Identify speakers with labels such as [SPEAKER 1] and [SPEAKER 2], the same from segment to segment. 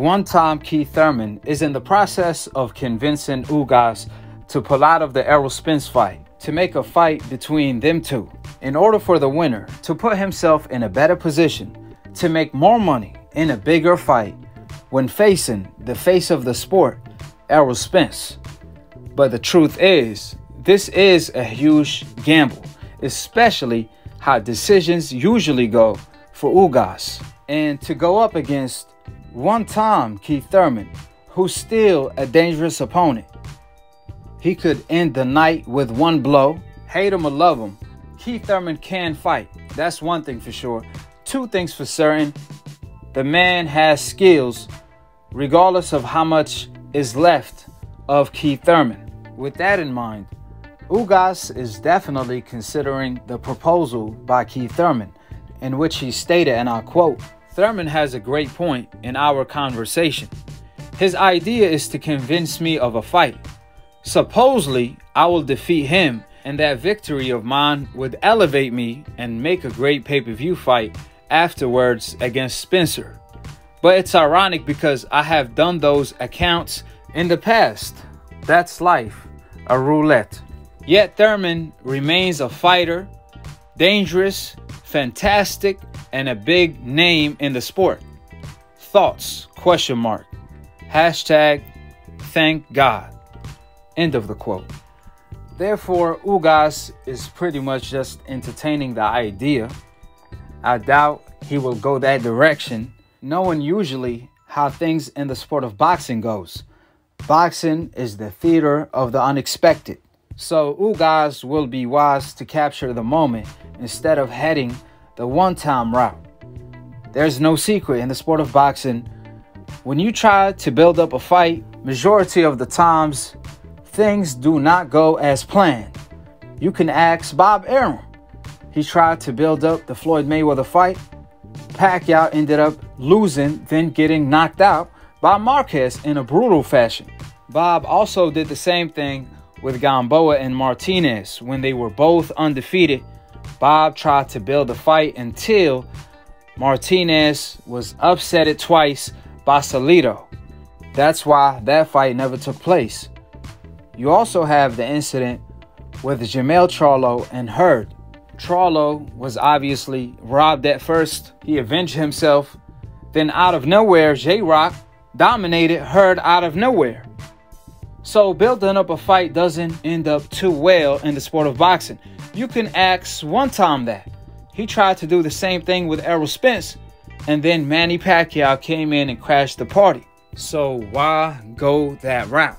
[SPEAKER 1] one time Keith Thurman is in the process of convincing Ugas to pull out of the Errol Spence fight, to make a fight between them two, in order for the winner to put himself in a better position to make more money in a bigger fight when facing the face of the sport, Errol Spence. But the truth is, this is a huge gamble, especially how decisions usually go for Ugas. And to go up against one-time Keith Thurman, who's still a dangerous opponent. He could end the night with one blow. Hate him or love him, Keith Thurman can fight. That's one thing for sure. Two things for certain. The man has skills regardless of how much is left of Keith Thurman. With that in mind, Ugas is definitely considering the proposal by Keith Thurman, in which he stated, and I'll quote, "Thurman has a great point in our conversation. His idea is to convince me of a fight. Supposedly, I will defeat him, and that victory of mine would elevate me and make a great pay-per-view fight afterwards against Spencer. But it's ironic because I have done those accounts in the past. That's life, a roulette." Yet Thurman remains a fighter, dangerous, fantastic, and a big name in the sport. Thoughts? ? Hashtag thank God. End of the quote. Therefore, Ugas is pretty much just entertaining the idea. I doubt he will go that direction, knowing usually how things in the sport of boxing goes. Boxing is the theater of the unexpected. So Ugas will be wise to capture the moment instead of heading the one-time route. There's no secret in the sport of boxing. When you try to build up a fight, majority of the times, things do not go as planned. You can ask Bob Arum. He tried to build up the Floyd Mayweather fight. Pacquiao ended up losing, then getting knocked out by Marquez in a brutal fashion. Bob also did the same thing with Gamboa and Martinez when they were both undefeated. Bob tried to build a fight until Martinez was upsetted twice by Salido. That's why that fight never took place. You also have the incident with Jermell Charlo and Hurd. Charlo was obviously robbed at first. He avenged himself. Then out of nowhere, J-Rock dominated Hurd out of nowhere. So building up a fight doesn't end up too well in the sport of boxing. You can ask one time that. He tried to do the same thing with Errol Spence, and then Manny Pacquiao came in and crashed the party. So why go that route?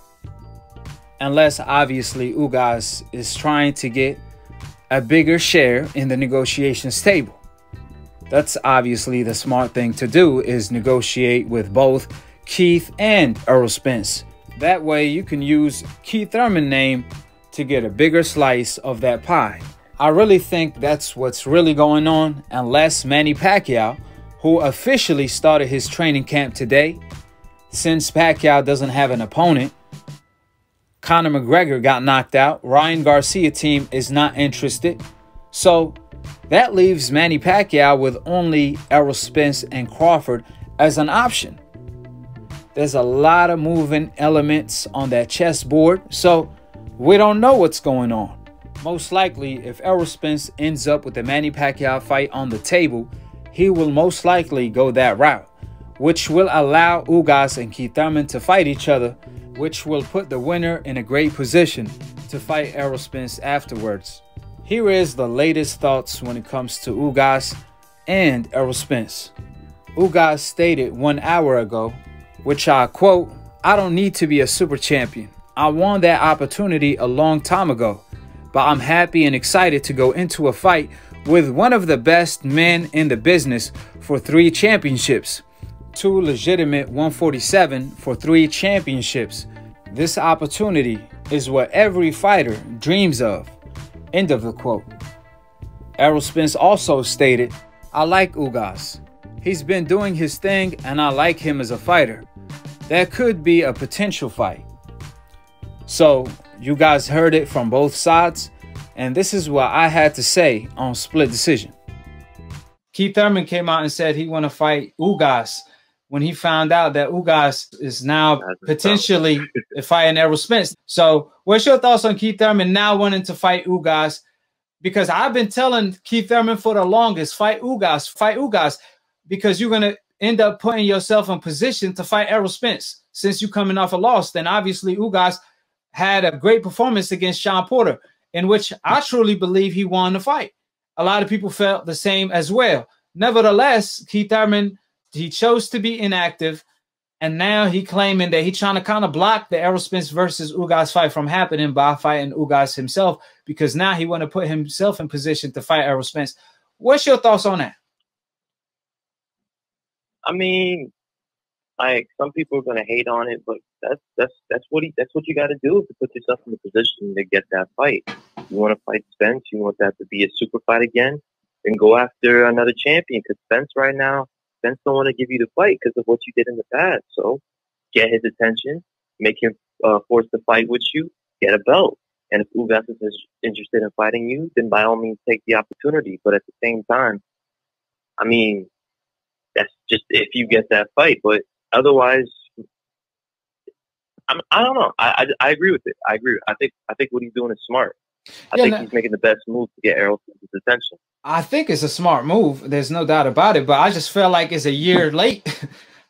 [SPEAKER 1] Unless obviously Ugas is trying to get a bigger share in the negotiations table. That's obviously the smart thing to do, is negotiate with both Keith and Errol Spence. That way you can use Keith Thurman's name to get a bigger slice of that pie. I really think that's what's really going on, unless Manny Pacquiao, who officially started his training camp today, since Pacquiao doesn't have an opponent, Conor McGregor got knocked out, Ryan Garcia team is not interested. So that leaves Manny Pacquiao with only Errol Spence and Crawford as an option. There's a lot of moving elements on that chessboard, so we don't know what's going on. Most likely, if Errol Spence ends up with the Manny Pacquiao fight on the table, he will most likely go that route, which will allow Ugas and Keith Thurman to fight each other, which will put the winner in a great position to fight Errol Spence afterwards. Here is the latest thoughts when it comes to Ugas and Errol Spence. Ugas stated 1 hour ago, which I quote, "I don't need to be a super champion. I won that opportunity a long time ago, but I'm happy and excited to go into a fight with one of the best men in the business for 3 championships. 2 legitimate 147 for 3 championships. This opportunity is what every fighter dreams of." End of the quote. Errol Spence also stated, "I like Ugas. He's been doing his thing and I like him as a fighter. That could be a potential fight." So you guys heard it from both sides, and this is what I had to say on Split Decision. Keith Thurman came out and said he want to fight Ugas when he found out that Ugas is now potentially fighting Errol Spence. So what's your thoughts on Keith Thurman now wanting to fight Ugas? Because I've been telling Keith Thurman for the longest, fight Ugas, because you're going to end up putting yourself in position to fight Errol Spence. Since you're coming off a loss, then obviously Ugas had a great performance against Shawn Porter, in which I truly believe he won the fight. A lot of people felt the same as well. Nevertheless, Keith Thurman, he chose to be inactive, and now he claiming that he's trying to kind of block the Errol Spence versus Ugas fight from happening by fighting Ugas himself, because now he want to put himself in position to fight Errol Spence. What's your thoughts on that?
[SPEAKER 2] I mean, like, some people are gonna hate on it, but that's what you got to do to put yourself in the position to get that fight. You want to fight Spence, you want that to be a super fight again, then go after another champion. Because Spence right now, Spence don't want to give you the fight because of what you did in the past. So get his attention, make him force the fight with you, get a belt. And if Ugas is interested in fighting you, then by all means take the opportunity. But at the same time, I mean, that's just if you get that fight. But otherwise, I don't know. I agree with it. I agree. I think what he's doing is smart. I think he's making the best move to get Errol Spence's attention.
[SPEAKER 1] I think it's a smart move. There's no doubt about it. But I just feel like it's a year late.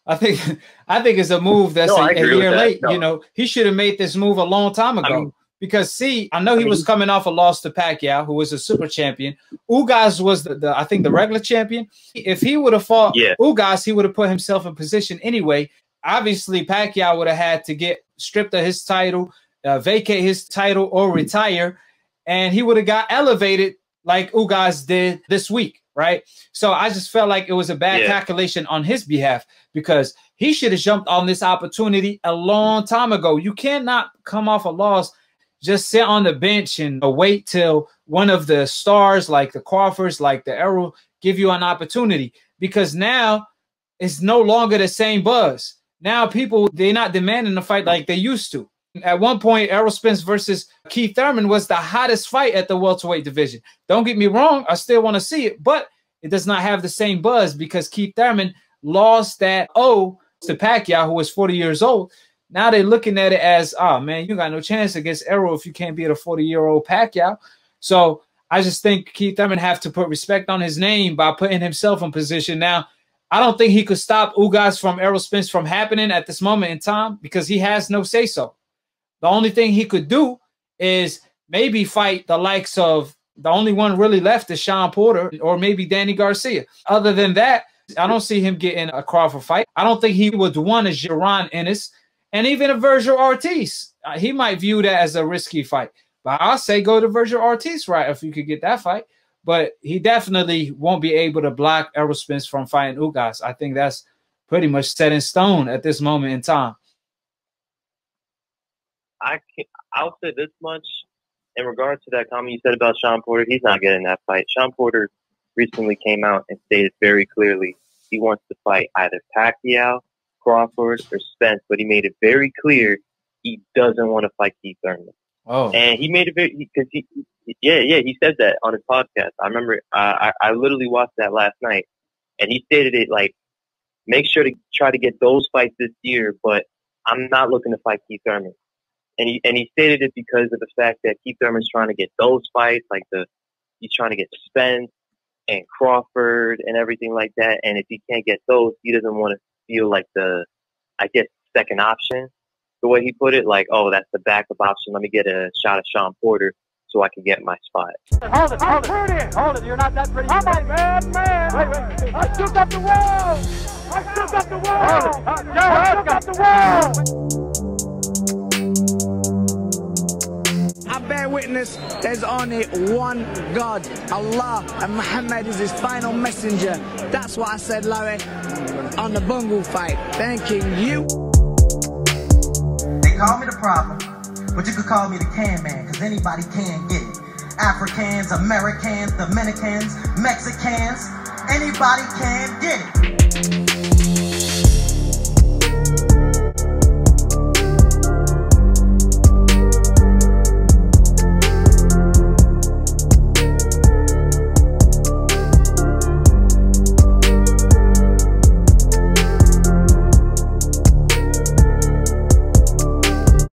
[SPEAKER 1] I think it's a move that's a year late. No. You know, he should have made this move a long time ago. I mean, because see, I know he was coming off a loss to Pacquiao, who was a super champion. Ugas was I think the regular champion. If he would have fought Ugas, he would have put himself in position anyway. Obviously, Pacquiao would have had to get stripped of his title, vacate his title, or retire, and he would have got elevated like Ugas did this week, right? So I just felt like it was a bad calculation on his behalf, because he should have jumped on this opportunity a long time ago. You cannot come off a loss, just sit on the bench and wait till one of the stars like the Crawfords, like the Errol, give you an opportunity, because now it's no longer the same buzz. Now people, they're not demanding the fight like they used to. At one point, Errol Spence versus Keith Thurman was the hottest fight at the welterweight division. Don't get me wrong, I still want to see it, but it does not have the same buzz because Keith Thurman lost that to Pacquiao, who was 40 years old. Now they're looking at it as, oh, man, you got no chance against Errol if you can't beat a 40-year-old Pacquiao. So I just think Keith Thurman have to put respect on his name by putting himself in position. Now, I don't think he could stop Ugas from Errol Spence from happening at this moment in time because he has no say-so. The only thing he could do is maybe fight the likes of, the only one really left is Shawn Porter or maybe Danny Garcia. Other than that, I don't see him getting a Crawford fight. I don't think he would want a Jaron Ennis and even a Virgil Ortiz. He might view that as a risky fight. But I'll say go to Virgil Ortiz, right, if you could get that fight. But he definitely won't be able to block Errol Spence from fighting Ugas. I think that's pretty much set in stone at this moment in time.
[SPEAKER 2] I'll say this much in regards to that comment you said about Shawn Porter. He's not getting that fight. Shawn Porter recently came out and stated very clearly he wants to fight either Pacquiao, Crawford, or Spence, but he made it very clear he doesn't want to fight Keith Thurman.
[SPEAKER 1] Oh,
[SPEAKER 2] and he made it very because he said that on his podcast. I remember I literally watched that last night, and he stated it like, make sure to try to get those fights this year, but I'm not looking to fight Keith Thurman. And he stated it because of the fact that Keith Thurman's trying to get those fights, like he's trying to get Spence and Crawford and everything like that. And if he can't get those, he doesn't want to feel like second option. The way he put it, like, oh, that's the backup option. Let me get a shot of Shawn Porter so I can get my spot.
[SPEAKER 3] Hold it. You're not that pretty. I'm a bad man. Wait. I took up the wall. I took up the wall.
[SPEAKER 4] I bear witness there's only one God, Allah, and Muhammad is his final messenger. That's what I said, Larry, on the Bungle fight. Thanking you.
[SPEAKER 5] They call me the problem, but you could call me the can man, because anybody can get it. Africans, Americans, Dominicans, Mexicans, anybody can get it.